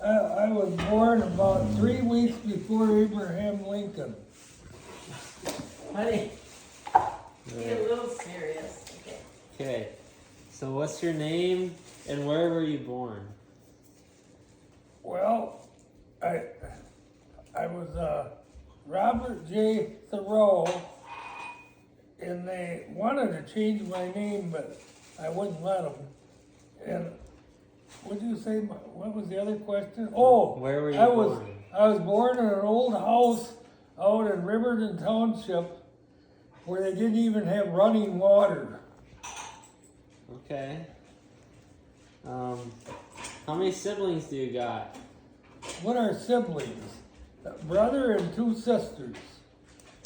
I was born about 3 weeks before Abraham Lincoln. Honey, get a little serious. Okay. Okay. So what's your name and where were you born? Well, I was Robert J. Thurow, and they wanted to change my name, but I wouldn't let them. And what did you say? What was the other question? Oh, Where were you I born? was born in an old house out in Riverton Township where they didn't even have running water. Okay. How many siblings do you got? What are siblings? A brother and 2 sisters.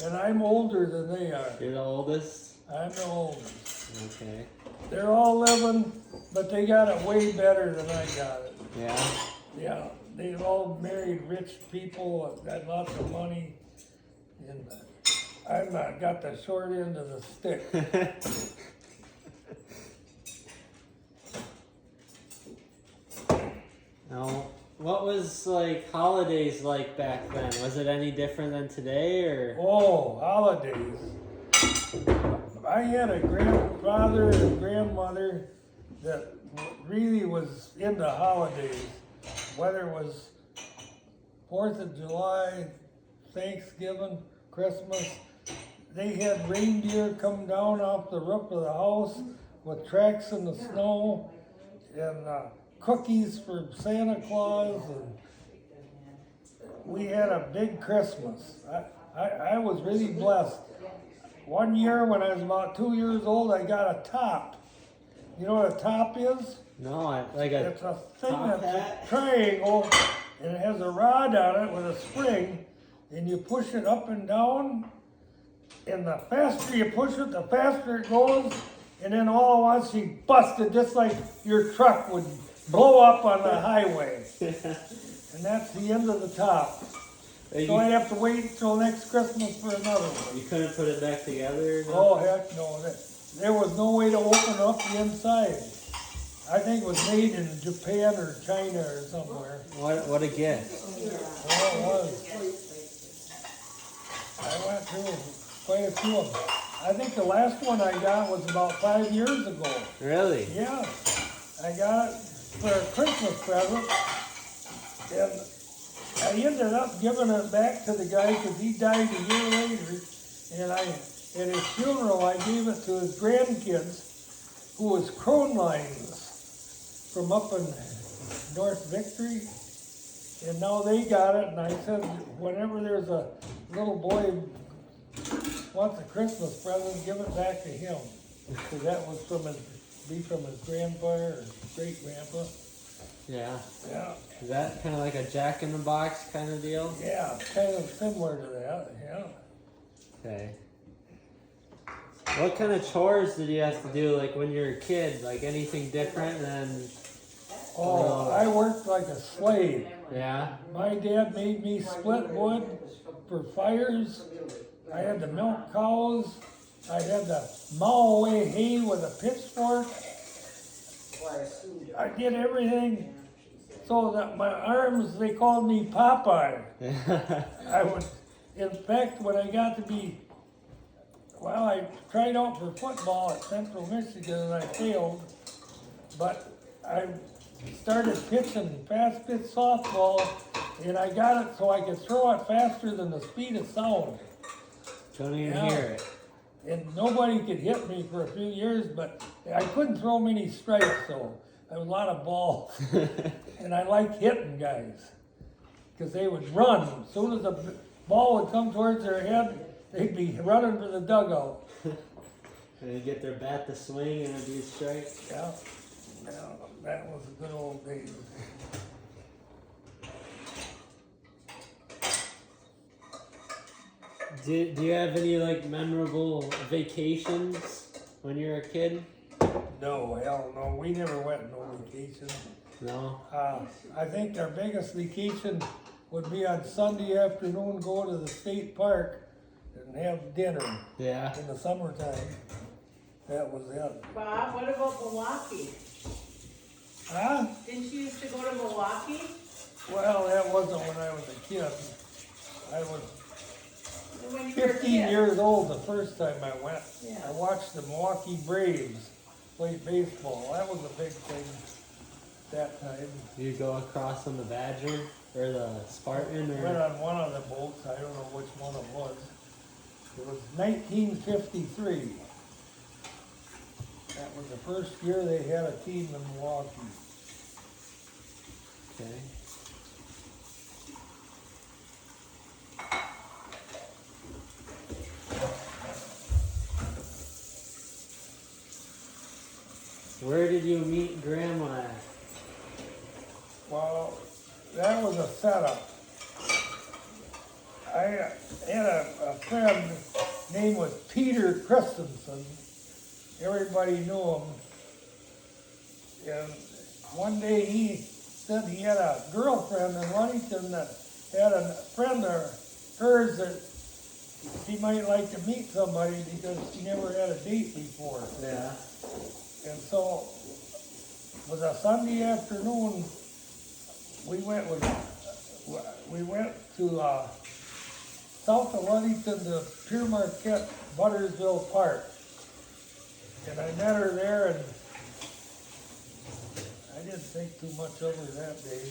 And I'm older than they are. You're the oldest? I'm the oldest. Okay. They're all living, but they got it way better than I got it. Yeah? Yeah, they've all married rich people, got lots of money, and I've got the short end of the stick. Now, what was like holidays like back then? Was it any different than today or? Oh, holidays. I had a grandfather and grandmother that really was into holidays, whether it was 4th of July, Thanksgiving, Christmas. They had reindeer come down off the roof of the house with tracks in the snow and cookies for Santa Claus, and we had a big Christmas. I was really blessed. One year when I was about 2 years old, I got a top. You know what a top is? No, like a It's a thing top that's hat? a triangle, and it has a rod on it with a spring, and you push it up and down, and the faster you push it, the faster it goes, and then all at once you busted just like your truck would blow up on the highway. And that's the end of the top. So I have to wait until next Christmas for another one. You couldn't put it back together? No? Oh, heck no. There was no way to open up the inside. I think it was made in Japan or China or somewhere. What a gift. Well, it was. I went through quite a few of them. I think the last one I got was about 5 years ago. Really? Yeah. I got it for a Christmas present. And I ended up giving it back to the guy because he died a year later. And at his funeral, I gave it to his grandkids, who was Crone Lines from up in North Victory. And now they got it, and I said, whenever there's a little boy wants a Christmas present, give it back to him. Because that was from his grandfather or great grandpa. Yeah. Yeah. Is that kind of like a Jack in the Box kind of deal? Yeah, kind of similar to that, yeah. Okay. What kind of chores did you have to do like when you were a kid? Like anything different than? Oh, I worked like a slave. Yeah. My dad made me split wood for fires. I had to milk cows. I had to mow away hay with a pitchfork. I did everything so that my arms, they called me Popeye. In fact, when I got to be, well, I tried out for football at Central Michigan and I failed, but I started pitching fast pitch softball, and I got it so I could throw it faster than the speed of sound. Don't even hear it. And nobody could hit me for a few years, but I couldn't throw many strikes, so there was a lot of balls. And I liked hitting guys, because they would run. As soon as the ball would come towards their head, they'd be running for the dugout. And they get their bat to swing and it'd be a strike. Yeah, that was the good old days. Do you have any like memorable vacations when you were a kid? No, hell no. We never went on no vacation. No? I think our biggest vacation would be on Sunday afternoon, go to the state park and have dinner. Yeah. In the summertime. That was it. Bob, what about Milwaukee? Huh? Didn't you used to go to Milwaukee? Well, that wasn't when I was a kid. I was When you were a 15 kid. years old the first time I went. Yeah. I watched the Milwaukee Braves play baseball. That was a big thing that time. You go across on the Badger or the Spartan Went or on one of the boats. I don't know which one it was. It was 1953. That was the first year they had a team in Milwaukee. okay. Where did you meet Grandma at? Well, that was a setup. I had a friend, name was Peter Christensen. Everybody knew him. And one day he said he had a girlfriend in Ludington that had a friend of hers that she might like to meet somebody because she never had a date before. Yeah. And so, it was a Sunday afternoon, we went to south of Ludington to Pure Marquette, Buttersville Park. And I met her there, and I didn't think too much of her that day.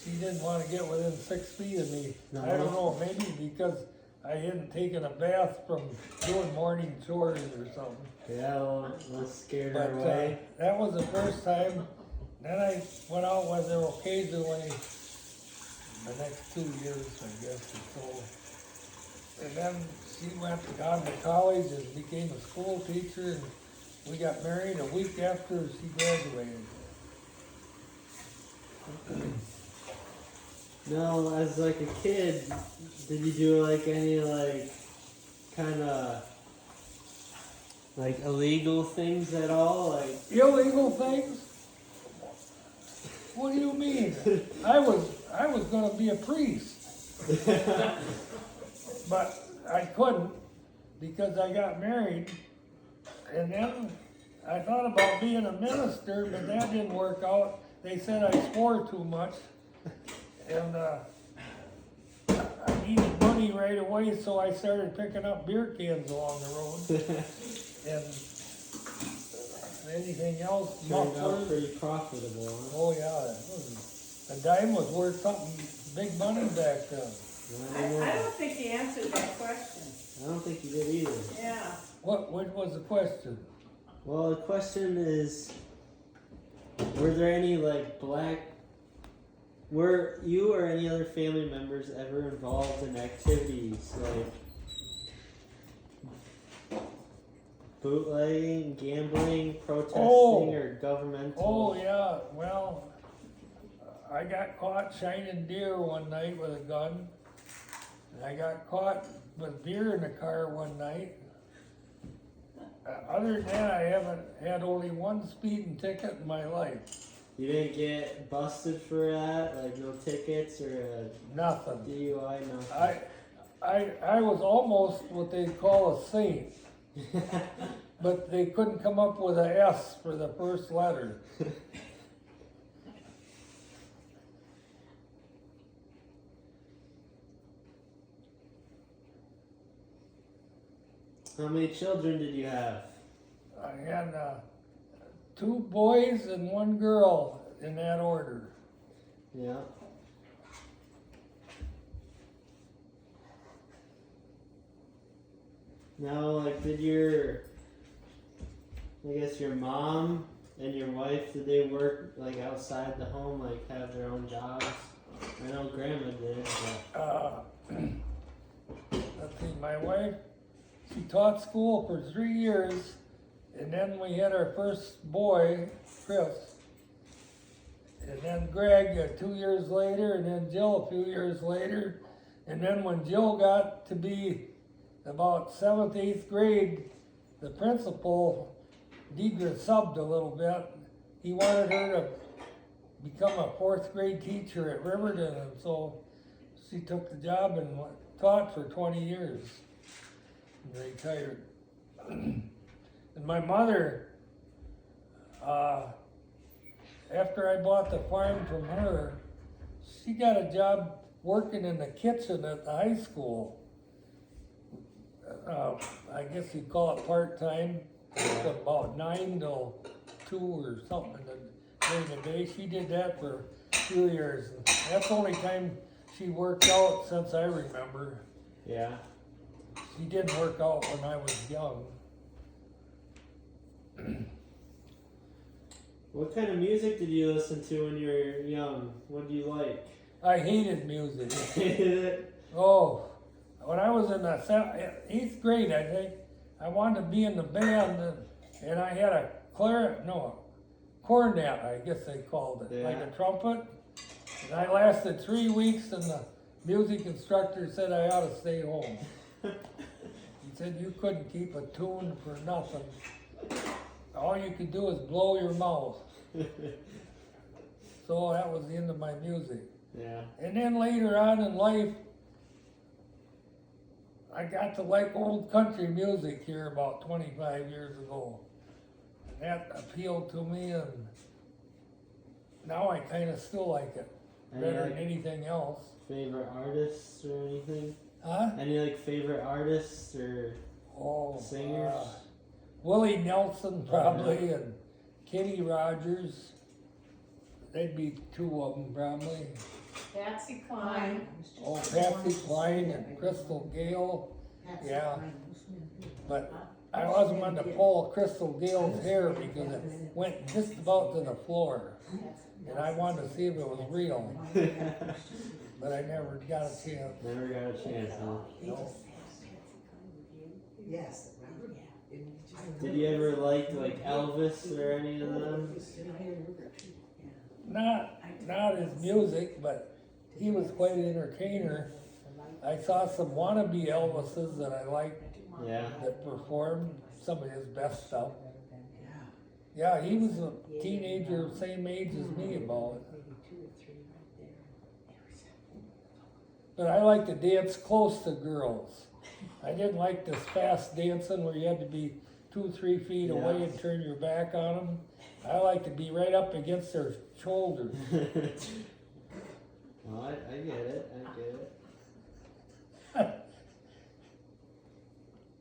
She didn't want to get within 6 feet of me. No. I don't know, maybe because I hadn't taken a bath from doing morning chores or something. Yeah, well, let's scare But her away. that was the first time. Then I went out with her occasionally the next 2 years, I guess, or so. And then she went on to college and became a school teacher, and we got married a week after she graduated. No, as like a kid, did you do like any like kind of like illegal things at all? Like Illegal things? What do you mean? I was gonna be a priest. But I couldn't because I got married, and then I thought about being a minister, but that didn't work out. They said I swore too much, and I needed money right away, so I started picking up beer cans along the road, and anything else, turned out mufflers. pretty profitable. Huh? Oh yeah, a dime was worth something big money back then. I don't think he answered that question. I don't think you did either. Yeah. What was the question? Well, the question is, were there any like were you or any other family members ever involved in activities like bootlegging, gambling, protesting, or governmental? Oh yeah, well, I got caught shining deer one night with a gun. And I got caught with beer in the car one night. Other than that, I haven't had only one speeding ticket in my life. You didn't get busted for that, like no tickets or a Nothing. DUI, nothing. I was almost what they call a saint, but they couldn't come up with a S for the first letter. How many children did you have? I had 2 boys and 1 girl in that order. Yeah. Now, like, did your mom and your wife, did they work, like, outside the home, like, have their own jobs? I know Grandma did, but... Let's see, my wife, she taught school for 3 years, and then we had our first boy, Chris, and then Greg 2 years later, and then Jill a few years later, and then when Jill got to be about 7th, 8th grade, the principal, Deidre, subbed a little bit. He wanted her to become a 4th grade teacher at Riverton, and so she took the job and taught for 20 years. And retired. And my mother, after I bought the farm from her, she got a job working in the kitchen at the high school. I guess you call it part-time, about 9 till 2 or something during the day. She did that for a few years. And that's the only time she worked out since I remember. Yeah. She didn't work out when I was young. What kind of music did you listen to when you were young? What do you like? I hated music. Hated it? Oh, when I was in the 8th grade, I think, I wanted to be in the band, and I had a cornet, I guess they called it, like a trumpet. And I lasted 3 weeks, and the music instructor said I ought to stay home. He said you couldn't keep a tune for nothing. All you could do is blow your mouth. So that was the end of my music. Yeah. And then later on in life, I got to like old country music here about 25 years ago. That appealed to me, and now I kind of still like it better than anything else. Favorite artists or anything? Huh? Any like favorite artists or singers? Willie Nelson probably, and Kenny Rogers. They'd be 2 of them probably. Patsy Cline. Oh, Patsy Cline and Crystal Gale. Yeah. But I wasn't going to pull Crystal Gale's hair because it went just about to the floor. And I wanted to see if it was real. But I never got a chance. Never got a chance, huh? No. Yes. Did you ever like Elvis or any of them? Not his music, but he was quite an entertainer. I saw some wannabe Elvises that I liked that performed some of his best stuff. Yeah, he was a teenager, same age as me about it. But I like to dance close to girls. I didn't like this fast dancing where you had to be 2-3 feet away and turn your back on them. I like to be right up against their shoulders. Well, I get it. I get it.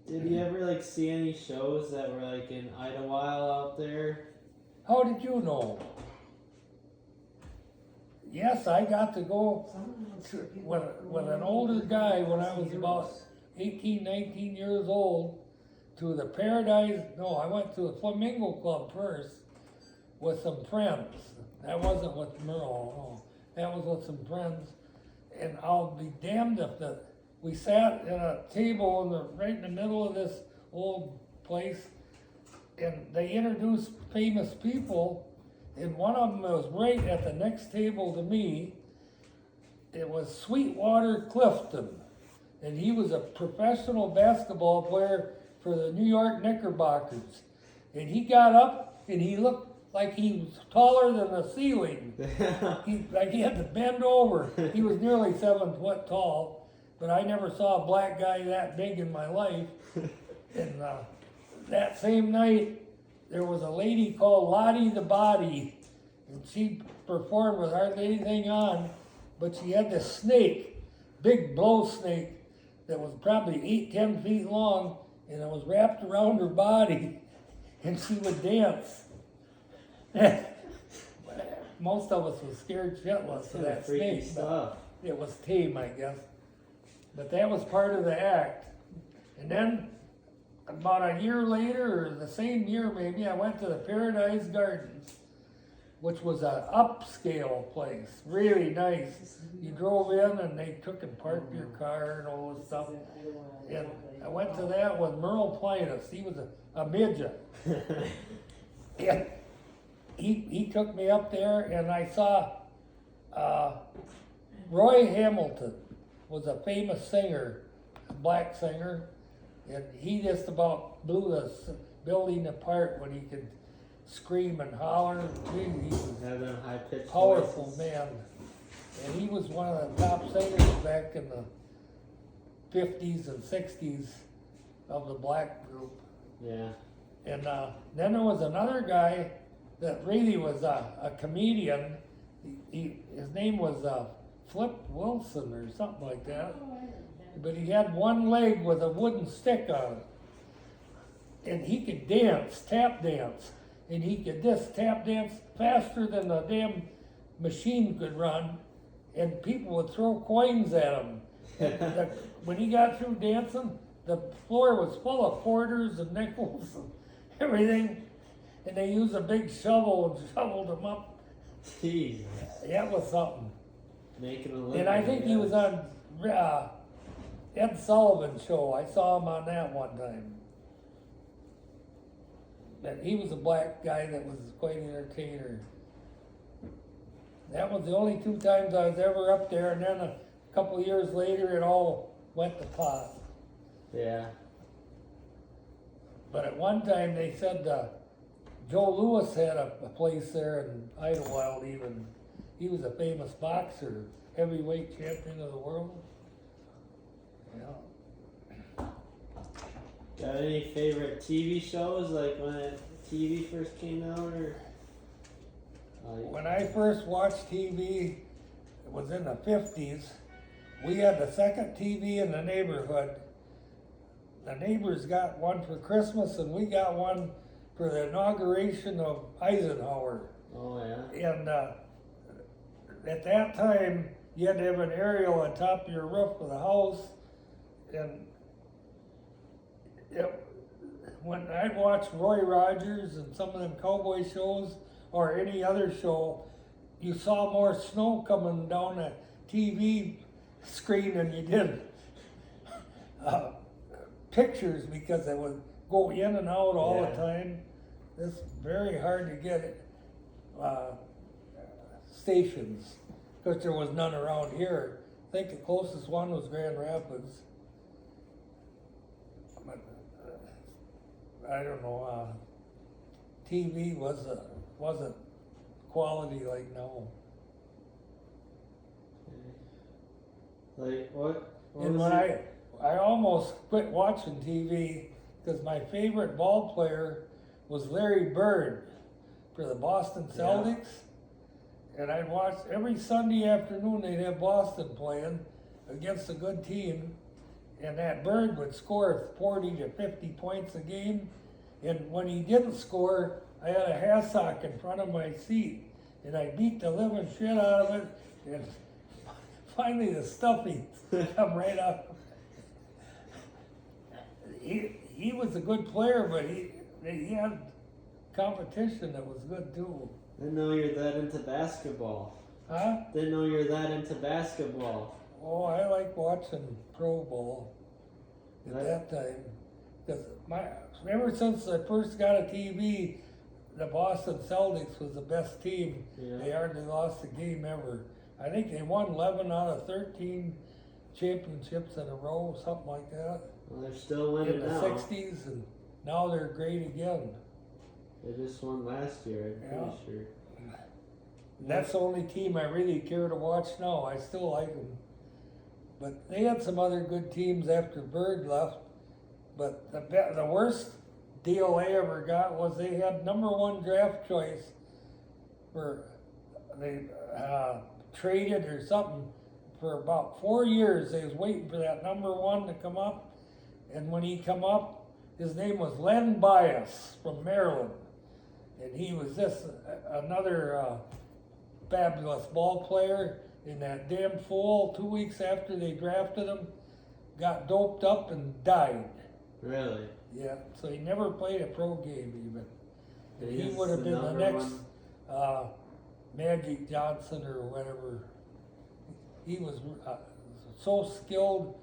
Did you ever see any shows that were in Idlewild out there? How did you know? Yes, I got to go with an older guy when I was about 18, 19 years old to the I went to the Flamingo Club first with some friends. That wasn't with Merle, no. That was with some friends. And I'll be damned if we sat at a table right in the middle of this old place, and they introduced famous people, and one of them was right at the next table to me. It was Sweetwater Clifton, and he was a professional basketball player for the New York Knickerbockers. And he got up, and he looked like he was taller than the ceiling. He had to bend over. He was nearly 7 foot tall, but I never saw a black guy that big in my life. And that same night, there was a lady called Lottie the Body, and she performed with hardly anything on, but she had this snake, big blow snake, that was probably 8-10 feet long, and it was wrapped around her body, and she would dance. Most of us was scared shitless of that snake. Stuff. It was tame, I guess. But that was part of the act. And then, about a year later, or the same year maybe, I went to the Paradise Gardens, which was an upscale place, really nice. You drove in and they took and parked your car and all this stuff. And I went to that with Merle Plinus. He was a midget. And he took me up there, and I saw Roy Hamilton was a famous singer, a black singer, and he just about blew the building apart when he could scream and holler. He was a powerful man, and he was one of the top singers back in the 50s and 60s of the black group. Yeah. And then there was another guy that really was a comedian. His name was Flip Wilson or something like that. But he had one leg with a wooden stick on it. And he could dance, tap dance. And he could just tap dance faster than the damn machine could run. And people would throw coins at him. When he got through dancing, the floor was full of quarters and nickels and everything. And they used a big shovel and shoveled him up. Jesus. That was something. Making a living. And I think he was on Ed Sullivan's show. I saw him on that one time. And he was a black guy that was quite an entertainer. That was the only 2 times I was ever up there, and then a couple of years later it all went to pot. Yeah. But at one time they said Joe Louis had a place there in Idlewild even. He was a famous boxer, heavyweight champion of the world. Yeah. Got any favorite TV shows, like when TV first came out, or? When I first watched TV, it was in the 50s. We had the second TV in the neighborhood. The neighbors got one for Christmas and we got one for the inauguration of Eisenhower. Oh yeah. And at that time, you had to have an aerial on top of your roof of the house. And when I watched Roy Rogers and some of them cowboy shows, or any other show, you saw more snow coming down the TV screen than you did pictures, because it would go in and out all the time. It's very hard to get stations, because there was none around here. I think the closest one was Grand Rapids. But, I don't know, TV wasn't quality like now. Like what And was when it? I almost quit watching TV because my favorite ball player was Larry Bird for the Boston Celtics. And I'd watch every Sunday afternoon. They'd have Boston playing against a good team, and that Bird would score 40 to 50 points a game. And when he didn't score, I had a hassock in front of my seat, and I beat the living shit out of it, and finally the stuffing come right up. He was a good player, but he had competition that was good too. Didn't know you're that into basketball. Huh? Didn't know you're that into basketball. Oh, I like watching pro ball at that time. Because ever since I first got a TV, the Boston Celtics was the best team. Yeah. They hardly lost a game ever. I think they won 11 out of 13 championships in a row, something like that. Well, they're still winning in the now. 60s, and now they're great again. They just won last year, I'm pretty sure. And that's the only team I really care to watch now. I still like them. But they had some other good teams after Bird left. But the worst deal they ever got was they had #1 draft choice for, they traded or something for about 4 years. They was waiting for that #1 to come up. And when he come up, his name was Len Bias from Maryland. And he was just another fabulous ball player. And that damn fool, 2 weeks after they drafted him, got doped up and died. Really? Yeah, so he never played a pro game even. And he He's would have been the number next one. Magic Johnson or whatever. He was so skilled.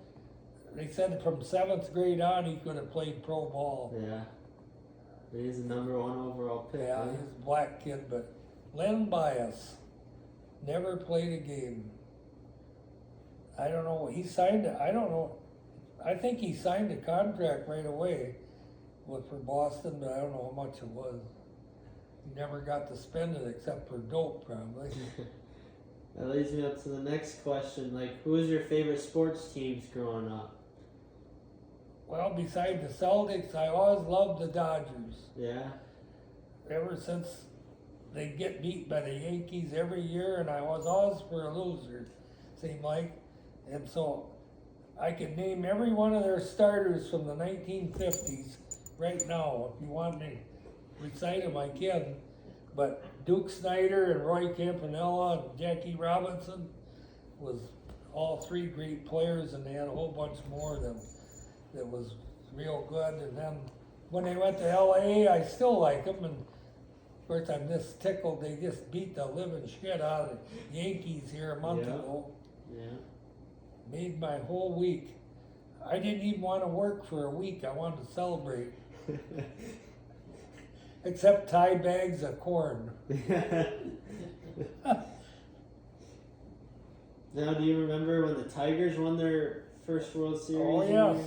They said from 7th grade on he could have played pro ball. Yeah. But he's the #1 overall pick. Yeah, Huh? he was a black kid, but Len Bias never played a game. I don't know, he signed it, I don't know. I think he signed a contract right away for Boston, but I don't know how much it was. He never got to spend it except for dope, probably. That leads me up to the next question. Like, who was your favorite sports teams growing up? Well, besides the Celtics, I always loved the Dodgers. Yeah? Ever since they get beat by the Yankees every year, and I was always for a loser. seemed like. And so I can name every one of their starters from the 1950s right now. If you want me to recite them, I can. But Duke Snyder and Roy Campanella and Jackie Robinson was all three great players, and they had a whole bunch more of them that was real good. And then when they went to LA, I still like them. And of course, I'm just tickled they just beat the living shit out of the Yankees here a month ago. Yeah. Made my whole week. I didn't even want to work for a week. I wanted to celebrate. Except tie bags of corn. Now, do you remember when the Tigers won their first World Series? Oh, yes.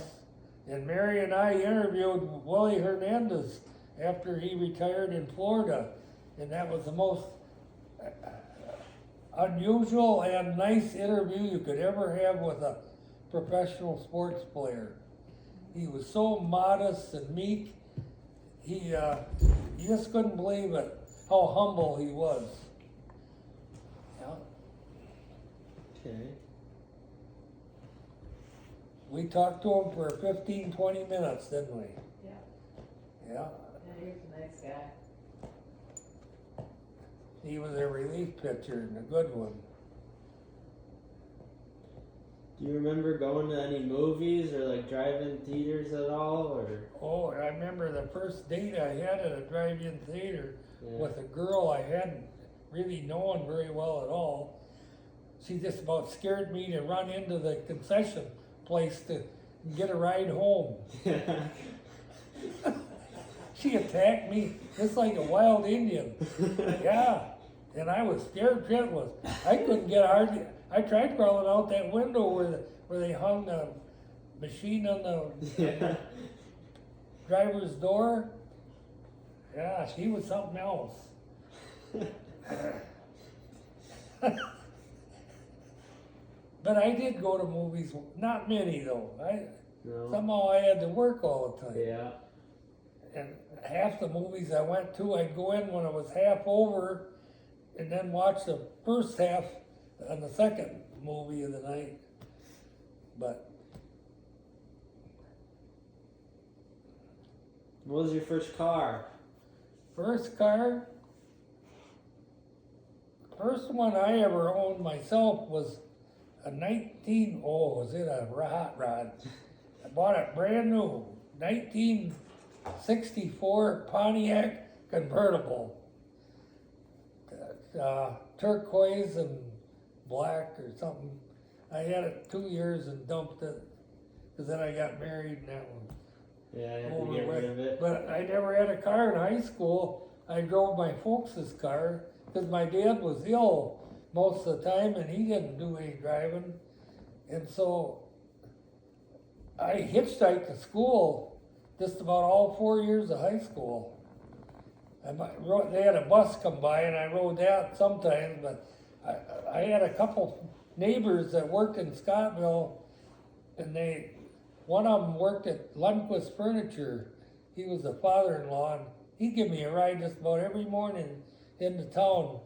And Mary and I interviewed Willie Hernandez after he retired in Florida. And that was the most unusual and nice interview you could ever have with a professional sports player. He was so modest and meek. You just couldn't believe it, how humble he was. Yeah. Okay. We talked to him for 15, 20 minutes, didn't we? Yeah. Yeah. Yeah, he was a nice guy. He was a relief pitcher and a good one. Do you remember going to any movies or like drive-in theaters at all, or? Oh, I remember the first date I had at a drive-in theater Yeah. with a girl I hadn't really known very well at all. She just about scared me to run into the concession place to get a ride home. She attacked me just like a wild Indian. Yeah, and I was scared shitless. I couldn't get hardly. I tried crawling out that window where they hung the machine on the driver's door. Yeah, she was something else. But I did go to movies, not many though. No. Somehow I had to work all the time. Yeah. And half the movies I went to, I'd go in when it was half over and then watch the first half on the second movie of the night. But What was your first car? first one I ever owned myself was a was it a hot rod? I bought it brand new, 1964 Pontiac convertible. Turquoise and black or something. I had it 2 years and dumped it, because then I got married and that one. Yeah, I had to get rid of it. But I never had a car in high school. I drove my folks' car because my dad was ill most of the time and he didn't do any driving. And so I hitchhiked to school just about all 4 years of high school. They had a bus come by and I rode that sometimes, but I had a couple neighbors that worked in Scottville, and one of them worked at Lundquist Furniture. He was the father-in-law, and he'd give me a ride just about every morning into town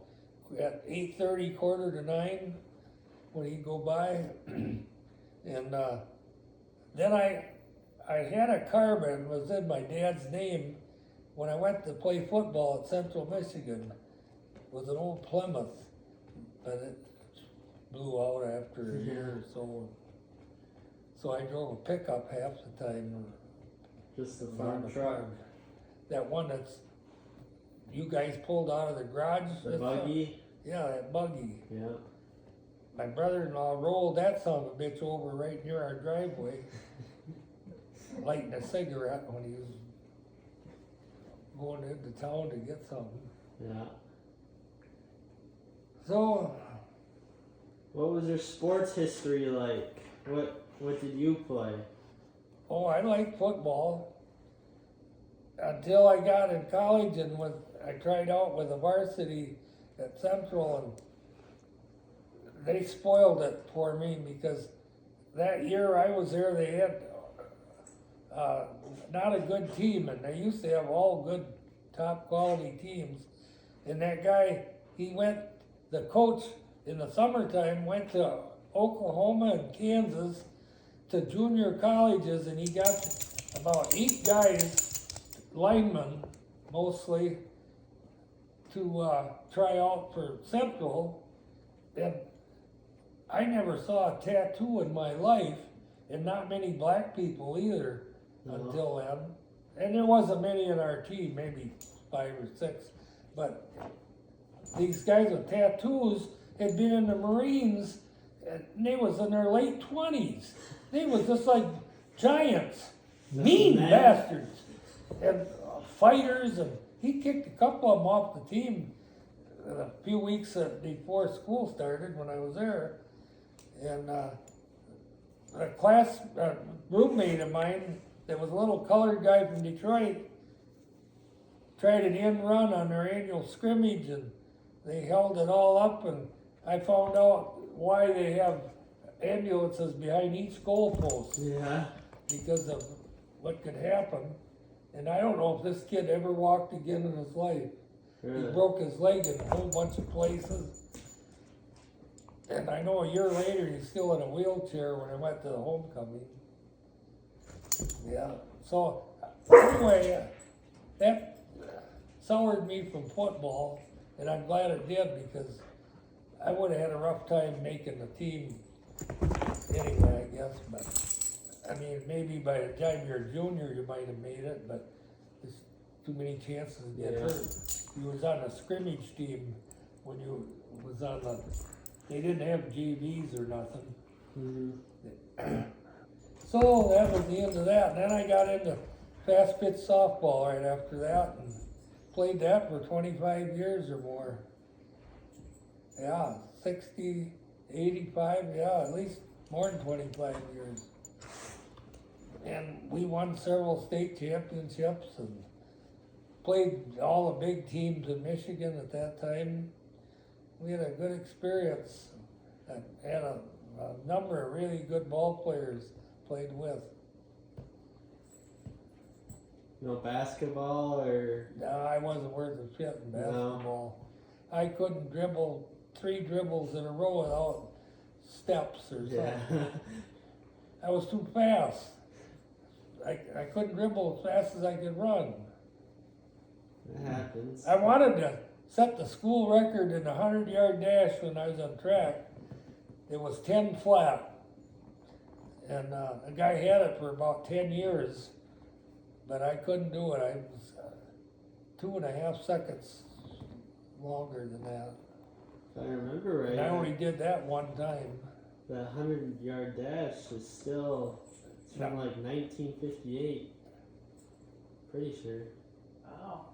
at 8:30, 8:45 when he'd go by. And then I had a car, but it was in my dad's name when I went to play football at Central Michigan. It was an old Plymouth, but it blew out after a year or so. So I drove a pickup half the time. Just a farm truck. That one you guys pulled out of the garage. The buggy? Yeah, that buggy. Yeah. My brother-in-law rolled that son of a bitch over right near our driveway, lighting a cigarette when he was going into town to get something. Yeah. So, What was your sports history like? What did you play? oh, I liked football until I got in college and I tried out with the varsity at Central, and they spoiled it for me because that year I was there, they had not a good team, and they used to have all good top quality teams. And that guy, the coach in the summertime went to Oklahoma and Kansas to junior colleges, and he got about 8 guys, linemen mostly, to try out for Central. And I never saw a tattoo in my life, and not many black people either until then. And there wasn't many in our team, maybe 5 or 6. But these guys with tattoos had been in the Marines, and they was in their late 20s. They was just like giants, mean bastards, and fighters. And he kicked a couple of them off the team a few weeks before school started when I was there. And a roommate of mine that was a little colored guy from Detroit tried an end run on their annual scrimmage, and they held it all up, and I found out why they have ambulances behind each goalpost. Yeah. Because of what could happen. And I don't know if this kid ever walked again in his life. Really? He broke his leg in a whole bunch of places. And I know a year later he's still in a wheelchair when I went to the homecoming. Yeah. So anyway, that soured me from football, and I'm glad it did, because I would have had a rough time making the team anyway, I guess. But I mean, maybe by the time you're a junior you might have made it, but there's too many chances to get hurt. You was on a scrimmage team when you was on the, they didn't have GVs or nothing. Mm-hmm. So that was the end of that. And then I got into fast pitch softball right after that, and played that for 25 years or more. Yeah, 60, 85, yeah, at least more than 25 years. And we won several state championships and played all the big teams in Michigan at that time. We had a good experience and had a number of really good ball players played with. No basketball or? No, I wasn't worth a shit in basketball. No. I couldn't dribble 3 dribbles in a row without steps or something. Yeah. I was too fast. I couldn't dribble as fast as I could run. It happens. I wanted to set the school record in the 100-yard dash when I was on track. It was 10 flat. And a guy had it for about 10 years, but I couldn't do it. I was 2.5 seconds longer than that. If I remember right, And I only did that one time. the 100-yard dash is still, it's from like 1958. Pretty sure. Oh.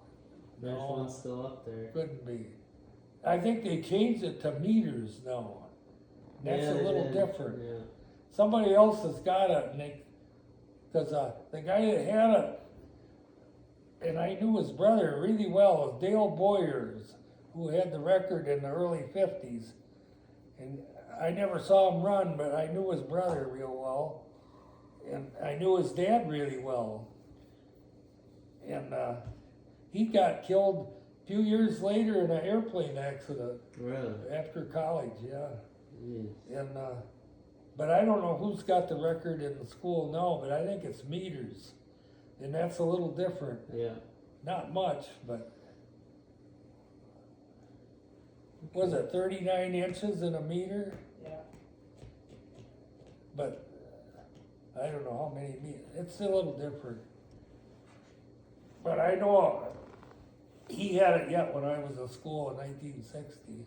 There's No. one still up there. Couldn't be. I think they changed it to meters now. That's Yeah, a they little did. different. Yeah. Somebody else has got it, and because the guy that had it, and I knew his brother really well, was Dale Boyers, who had the record in the early 50s. And I never saw him run, but I knew his brother real well. And I knew his dad really well. And he got killed a few years later in an airplane accident. Really? After college, yeah. Jeez. And but I don't know who's got the record in the school now, but I think it's meters. And that's a little different. Yeah. Not much, but was it 39 inches in a meter? Yeah. But I don't know how many meters. It's a little different. But I know he had it yet when I was in school in 1960.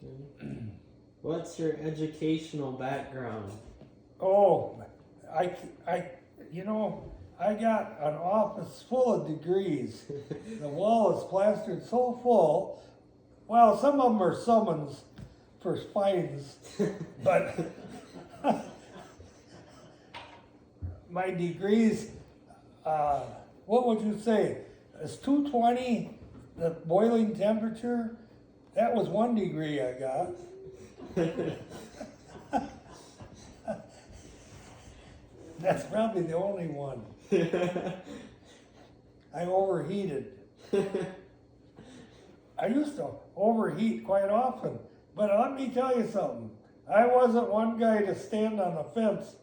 Okay. What's your educational background? Oh, I got an office full of degrees. The wall is plastered so full. Well, some of them are summons for fines, but my degrees, what would you say? Is 220 the boiling temperature? That was 1 degree I got. That's probably the only one. I overheated. I used to overheat quite often, but let me tell you something. I wasn't one guy to stand on the fence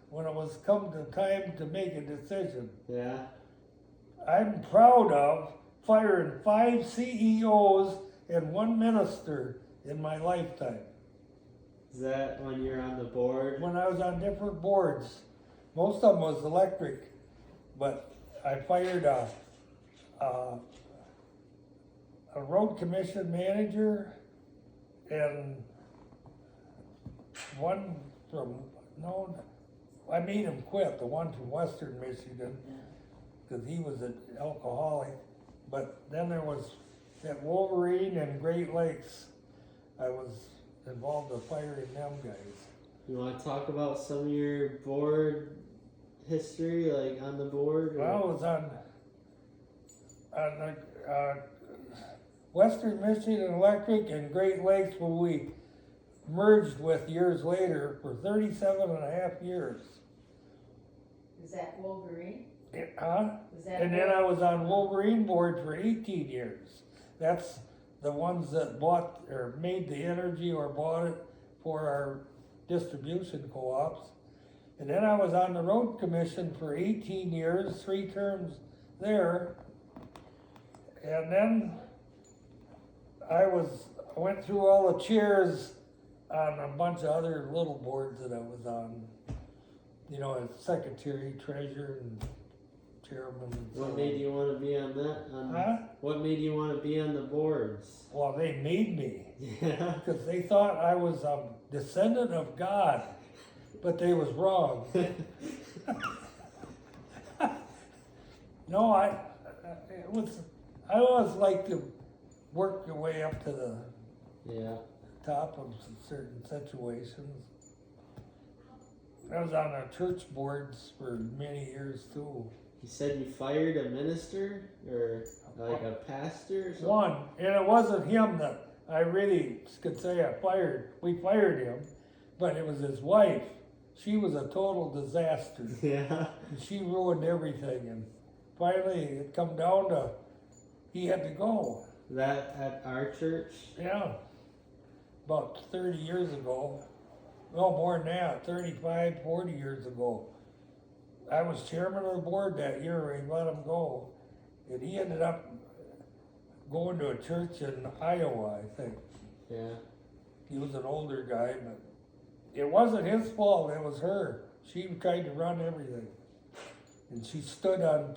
when it was come to time to make a decision. Yeah. I'm proud of firing 5 CEOs and 1 minister in my lifetime. Is that when you're on the board? When I was on different boards, most of them was electric, but I fired a road commission manager and one from, no, I made him quit, the one from Western Michigan, because he was an alcoholic. But then there was at Wolverine and Great Lakes, I was involved in firing them guys. You want to talk about some of your board history, like on the board? Or? Well, I was on Western Michigan Electric and Great Lakes when we merged with years later for 37.5 years. Is that Wolverine? Huh? Is that And then I was on Wolverine board for 18 years. That's the ones that bought or made the energy or bought it for our distribution co-ops. And then I was on the road commission for 18 years, 3 terms there. And then I went through all the chairs on a bunch of other little boards that I was on. You know, as secretary, treasurer, and chairman. And What made you want to be on that? Huh? What made you want to be on the boards? Well, they made me. Yeah. Because they thought I was a descendant of God, but they was wrong. No, I always like to work your way up to the Yeah. top of certain situations. I was on our church boards for many years too. You said you fired a minister or like a pastor or something? One, and it wasn't him that I really could say I fired. We fired him, but it was his wife. She was a total disaster. Yeah. And she ruined everything, and finally it come down to he had to go. That at our church? Yeah, about 30 years ago. No, more than that, 35, 40 years ago. I was chairman of the board that year, we let him go. And he ended up going to a church in Iowa, I think. Yeah. He was an older guy, but it wasn't his fault, it was her. She tried to run everything. And she stood on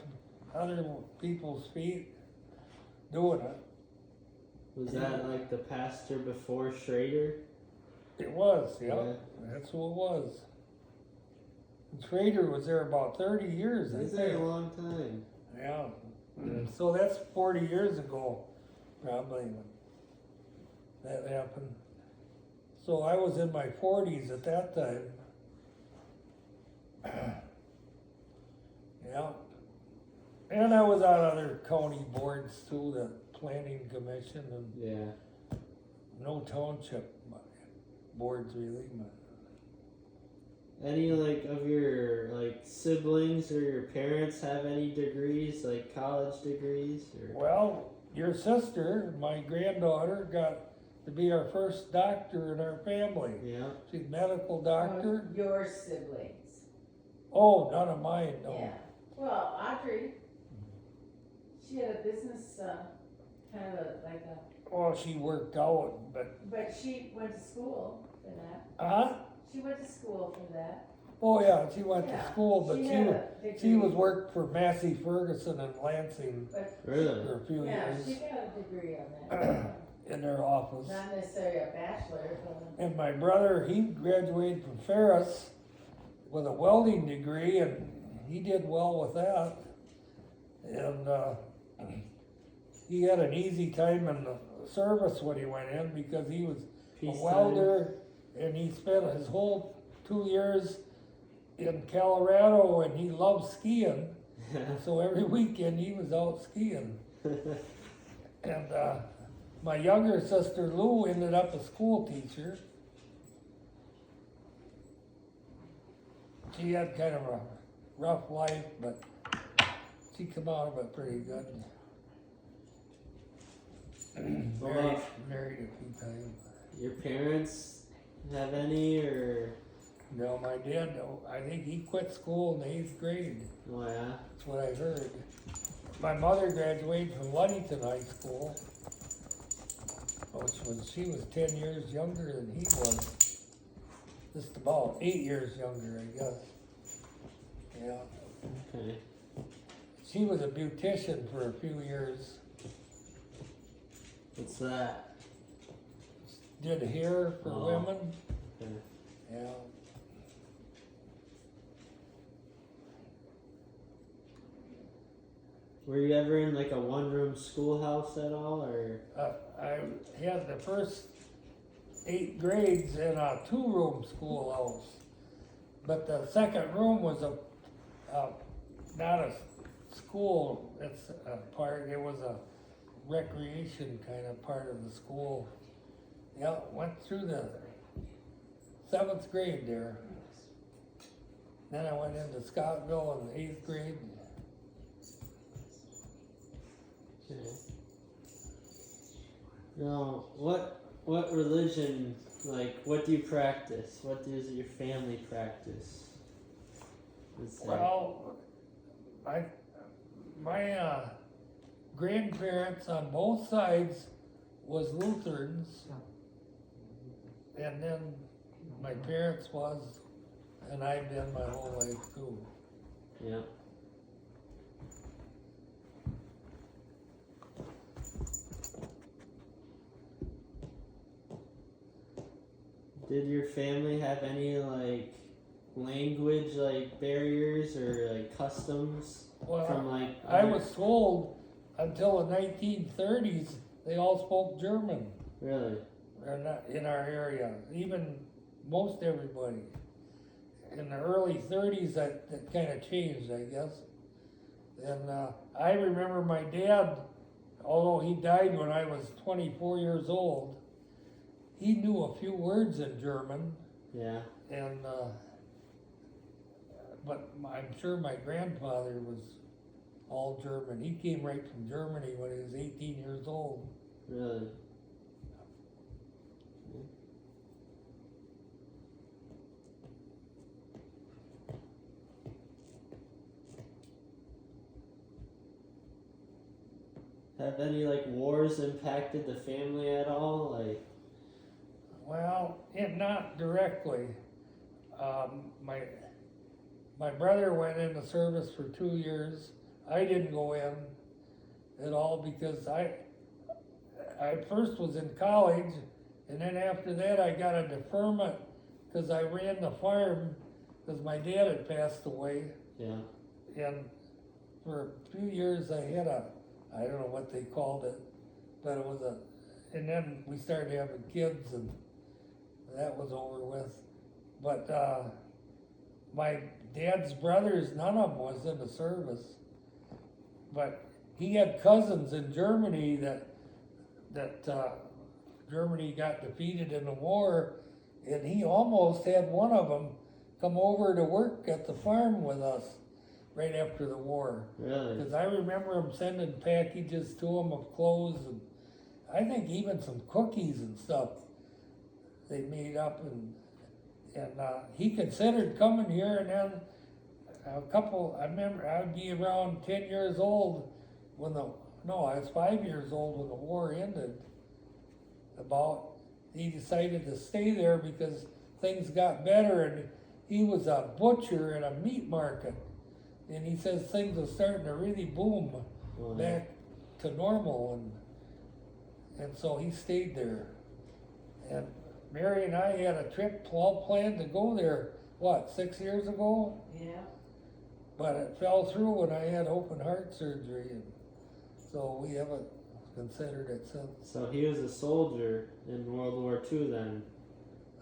other people's feet doing it. Was that like the pastor before Schrader? It was, yeah. Yeah. That's who it was. And Schrader was there about 30 years, I That's think. a long time. Yeah. So that's 40 years ago, probably, when that happened. So I was in my 40s at that time. Yeah. And I was on other county boards too, the planning commission, and Yeah. no township boards really. But Any like of your like siblings or your parents have any degrees, like college degrees or? well, your sister, my granddaughter, got to be our first doctor in our family. Yeah. She's a medical doctor. Your siblings. Oh, none of mine, no. Yeah. Well, Audrey, she had a business, kind of like a, Well, she worked out, but, but she went to school for that. huh? She went to school for that. Oh, yeah, she went to Yeah. school, but had a she degree, was worked for Massey Ferguson in Lansing but Really? for a few yeah, years she got a degree on that. in their office. Not necessarily a bachelor, but And my brother, he graduated from Ferris with a welding degree, and he did well with that. And he had an easy time in the service when he went in because he was Peacetime. a welder, and he spent his whole 2 years in Colorado, and he loved skiing. So every weekend he was out skiing. And my younger sister Lou ended up a school teacher. She had kind of a rough life, but she come out of it pretty good. married a few times. Your parents, have any, or? No, my dad, I think he quit school in the 8th grade. Oh yeah. That's what I heard. My mother graduated from Ludington High School, she was 10 years younger than he was. Just about 8 years younger, I guess. Yeah. Okay. She was a beautician for a few years. What's that? Did hair for women. Okay. Yeah. Were you ever in like a one-room schoolhouse at all, or? I had the first 8 grades in a 2-room schoolhouse, but the second room was not a school. It's a part. It was a recreation kind of part of the school. Yeah, went through the 7th grade there. Then I went into Scottville in the 8th grade. Okay. Now, what religion, like, what do you practice? What does your family practice? Well, my grandparents on both sides was Lutherans, and then my parents was, and I've been my whole life too. Yeah. Did your family have any like language like barriers or like customs Well, from like I was told until the 1930s they all spoke German. really? Or not in our area, even most everybody. In the early 30s, that kind of changed, I guess. And I remember my dad, although he died when I was 24 years old, he knew a few words in German. Yeah. And but I'm sure my grandfather was all German. He came right from Germany when he was 18 years old. Really? Have any like wars impacted the family at all? Like, Well, not directly. My brother went into service for 2 years. I didn't go in at all because I first was in college, and then after that I got a deferment because I ran the farm because my dad had passed away. yeah. And for a few years I had I don't know what they called it, but it was and then we started having kids and that was over with. But my dad's brothers, none of them was in the service. But he had cousins in Germany that Germany got defeated in the war, and he almost had one of them come over to work at the farm with us right after the war. Really? Because I remember him sending packages to him of clothes and I think even some cookies and stuff they made up, and he considered coming here, and then I remember I'd be around 10 years old when I was 5 years old when the war ended. He decided to stay there because things got better, and he was a butcher in a meat market, and he says things were starting to really boom back to normal, and so he stayed there. And Mary and I had a trip all planned to go there, 6 years ago? Yeah. But it fell through when I had open heart surgery, and so we haven't considered it since. So he was a soldier in World War II then?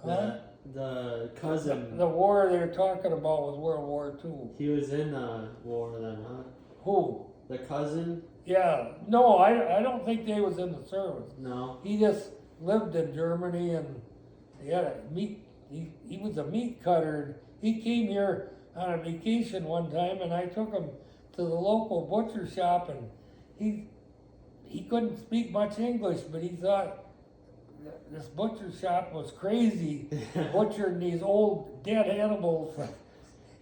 Huh? The cousin. The war they were talking about was World War II. He was in a war then, huh? Who? The cousin? Yeah, no, I don't think they was in the service. No. He just lived in Germany, and he had he was a meat cutter. He came here on a vacation one time, and I took him to the local butcher shop, and he couldn't speak much English, but he thought this butcher shop was crazy, butchering these old dead animals.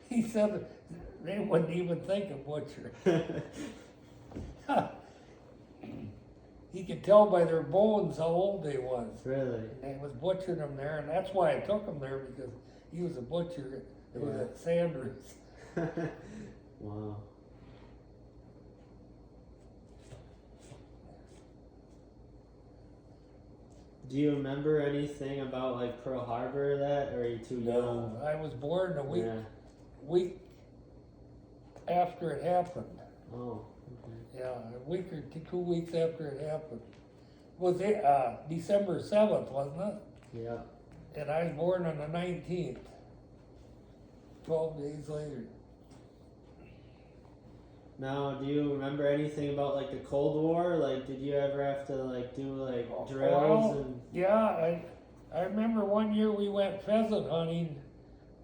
He said they wouldn't even think of butchering. He could tell by their bones how old they was. Really? And he was butchering them there, and that's why I took him there, because he was a butcher. It was Yeah. at Sanders. Wow. Do you remember anything about like Pearl Harbor or that, or are you too young? I was born a week Yeah. week after it happened. Oh. Okay. Yeah, a week or 2 weeks after it happened. Was it December 7th, wasn't it? Yeah. And I was born on the 19th. 12 days later. Now, do you remember anything about like the Cold War? Like, did you ever have to like do like drills Well, and? yeah, I remember one year we went pheasant hunting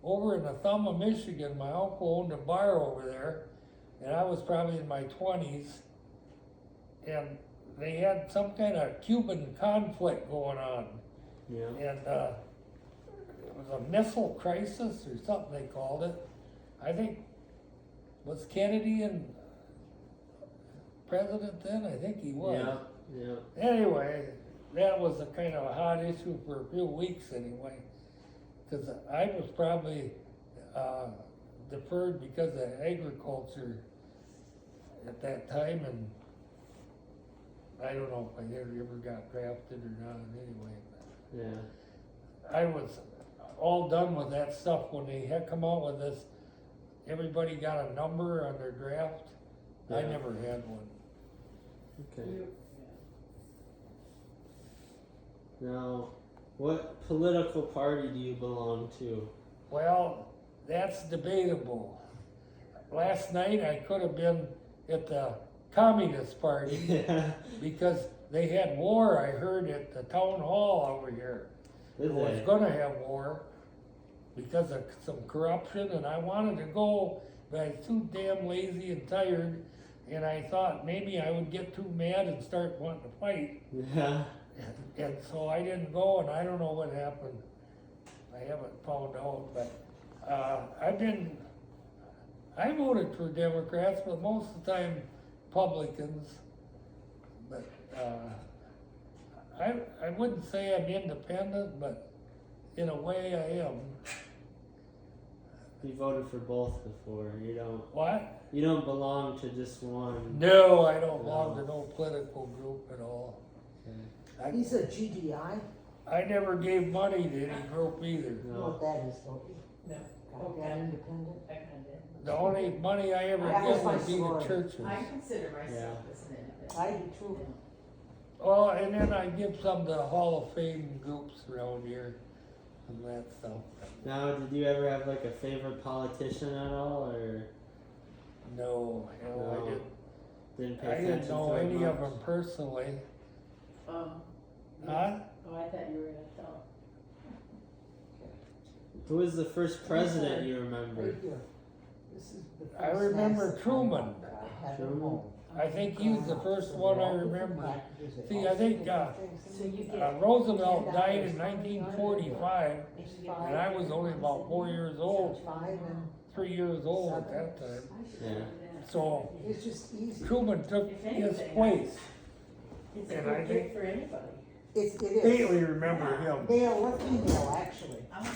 over in the thumb of Michigan. My uncle owned a bar over there, and I was probably in my 20s. And they had some kind of Cuban conflict going on. Yeah. And it was a missile crisis or something they called it. I think, was Kennedy and president then? I think he was. Yeah. Yeah. Anyway, that was a kind of a hot issue for a few weeks anyway. Because I was probably deferred because of agriculture at that time, and I don't know if I ever got drafted or not anyway. Yeah. I was all done with that stuff when they had come out with this. Everybody got a number on their draft. I Yeah. never had one. Okay. Now, what political party do you belong to? Well, that's debatable. Last night I could have been at the Communist Party Yeah. because they had war, I heard, at the town hall over here. It Did was they? gonna have war because of some corruption, and I wanted to go, but I was too damn lazy and tired, and I thought maybe I would get too mad and start wanting to fight, Yeah. and so I didn't go, and I don't know what happened. I haven't found out, but I voted for Democrats, but most of the time Republicans. But I wouldn't say I'm independent, but in a way I am. You voted for both before. What? You don't belong to just one. No, I don't belong to no political group at all. Okay. He's a GDI? I never gave money to any group either. You know No. what that is, don't you? No. Got independent? I kinda did. The only money I ever That was get my would be to sorority. churches. I consider myself as an independent. I do too. Well, and then I give some to Hall of Fame groups around here and that stuff. Now, did you ever have like a favorite politician at all, or No, hell, No. I didn't. didn't pay I attention didn't know to it any of much? them personally. Um, Huh? oh, I thought you were gonna tell. Who was the first president you remember? Right here. This is the I first remember mass Truman. I had at Truman? home. I think he was the first one I remember. See, I think So you get. Roosevelt died in 1945, and I was only about 4 years old, 3 years old at that time. Yeah. So It's just easy. Truman took If his anything, place. It's a and I good think- gift for anybody. It is. Faintly remember him. Male or female, actually. I'm